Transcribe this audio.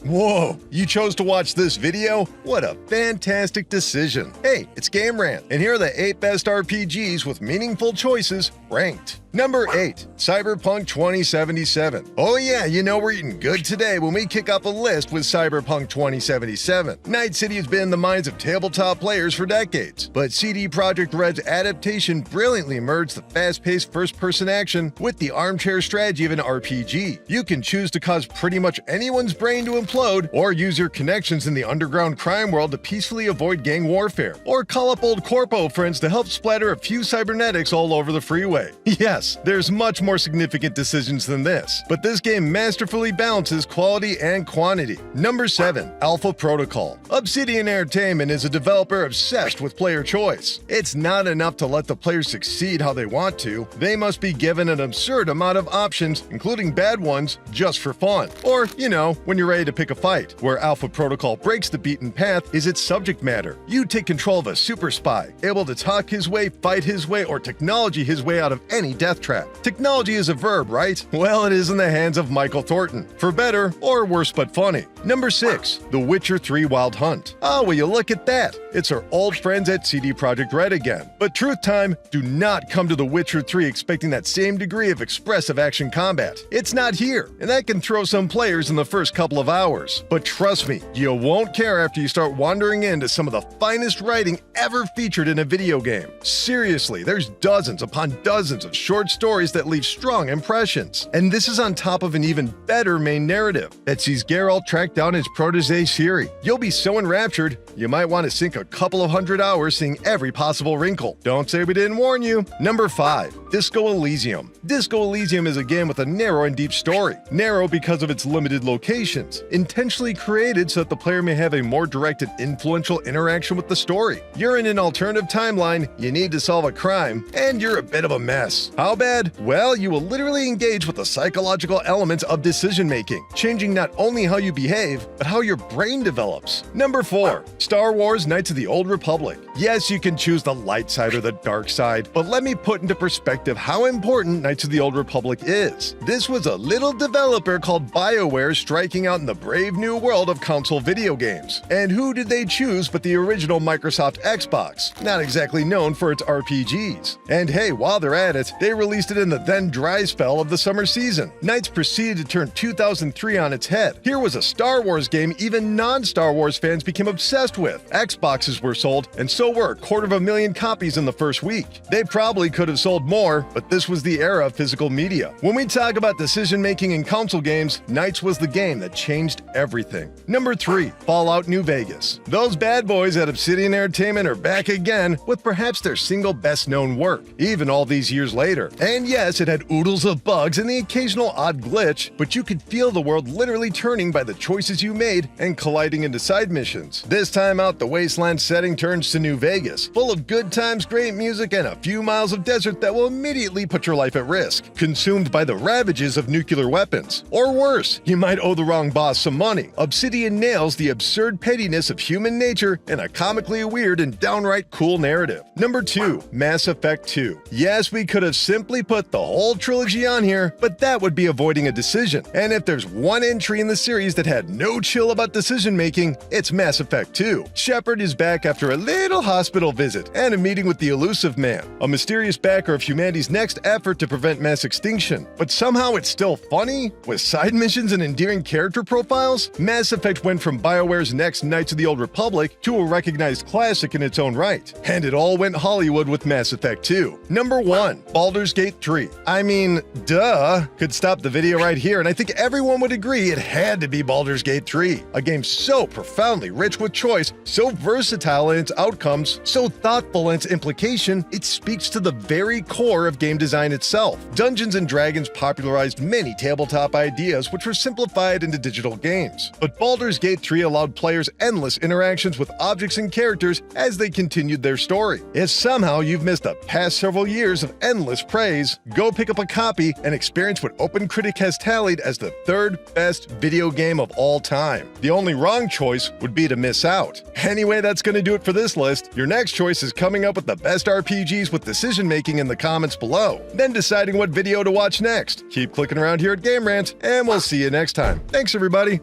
Whoa, you chose to watch this video? What a fantastic decision. Hey, it's Game Rant, and here are the 8 best RPGs with meaningful choices ranked. Number 8, Cyberpunk 2077. Oh yeah, you know we're eating good today when we kick off a list with Cyberpunk 2077. Night City has been in the minds of tabletop players for decades, but CD Projekt Red's adaptation brilliantly merged the fast-paced first-person action with the armchair strategy of an RPG. You can choose to cause pretty much anyone's brain to implode, or use your connections in the underground crime world to peacefully avoid gang warfare, or call up old corpo friends to help splatter a few cybernetics all over the freeway. Yes, there's much more significant decisions than this, but this game masterfully balances quality and quantity. Number 7, Alpha Protocol. Obsidian Entertainment is a developer obsessed with player choice. It's not enough to let the players succeed how they want to, they must be given an absurd amount of options, including bad ones, just for fun. Or, you know, when you're ready to pick a fight. Where Alpha Protocol breaks the beaten path is its subject matter. You take control of a super spy, able to talk his way, fight his way, or technology his way out of any death trap. Technology is a verb, right? Well, it is in the hands of Michael Thornton. For better, or worse but funny. Number 6, The Witcher 3 Wild Hunt. Oh, will you look at that? It's our old friends at CD Projekt Red again. But truth time, do not come to The Witcher 3 expecting that same degree of expressive action combat. It's not here, and that can throw some players in the first couple of hours. But trust me, you won't care after you start wandering into some of the finest writing ever featured in a video game. Seriously, there's dozens upon dozens of short stories that leave strong impressions. And this is on top of an even better main narrative that sees Geralt track down his protege Ciri. You'll be so enraptured, you might want to sink a couple of hundred hours seeing every possible wrinkle. Don't say we didn't warn you. Number 5, Disco Elysium. Disco Elysium is a game with a narrow and deep story. Narrow because of its limited locations, intentionally created so that the player may have a more direct and influential interaction with the story. You're in an alternative timeline, you need to solve a crime, and you're a bit of a mess. How bad? Well, you will literally engage with the psychological elements of decision-making, changing not only how you behave, but how your brain develops. Number 4, Star Wars Knights of the Old Republic. Yes, you can choose the light side or the dark side, but let me put into perspective how important Knights of the Old Republic is. This was a little developer called BioWare striking out in the brave new world of console video games. And who did they choose but the original Microsoft Xbox, not exactly known for its RPGs. And hey, while they're at it, they released it in the then dry spell of the summer season. Knights proceeded to turn 2003 on its head. Here was a Star Wars game even non-Star Wars fans became obsessed with. Xboxes were sold, and so were 250,000 copies in the first week. They probably could have sold more, but this was the era of physical media. When we talk about decision-making in console games, Knights was the game that changed everything. Number 3, Fallout New Vegas. Those bad boys at Obsidian Entertainment are back again with perhaps their single best-known work, even all these years later. And yes, it had oodles of bugs and the occasional odd glitch, but you could feel the world literally turning by the choices you made and colliding into side missions. This time out, the wasteland setting turns to New Vegas, full of good times, great music, and a few miles of desert that will immediately put your life at risk, consumed by the ravages of nuclear weapons. Or worse, you might owe the wrong boss some money. Obsidian nails the absurd pettiness of human nature in a comically weird and downright cool narrative. Number 2, Mass Effect 2. Yes, we could have simply put the whole trilogy on here, but that would be avoiding a decision. And if there's one entry in the series that had no chill about decision making, it's Mass Effect 2. Shepard is back after a little hospital visit and a meeting with the Elusive Man, a mysterious backer of humanity's next effort to prevent mass extinction. But somehow it's still funny, with side missions and endearing character profiles. Mass Effect went from BioWare's next Knights of the Old Republic to a recognized classic in its own right. And it all went Hollywood with Mass Effect 2. Number 1, Baldur's Gate 3. I mean, duh. Could stop the video right here, and I think everyone would agree it had to be Baldur's Gate 3. A game so profoundly rich with choice, so versatile in its outcomes, so thoughtful in its implication, it speaks to the very core of game design itself. Dungeons & Dragons popularized many tabletop ideas which were simplified into digital games. But Baldur's Gate 3 allowed players endless interactions with objects and characters as they continued their story. If somehow you've missed the past several years of endless praise, go pick up a copy and experience what OpenCritic has tallied as the 3rd best video game of all time. The only wrong choice would be to miss out. Anyway, that's going to do it for this list. Your next choice is coming up with the best RPGs with decision making in the comments below, then deciding what video to watch next. Keep clicking around here at Game Rant, and we'll see you next time. Thanks, everybody.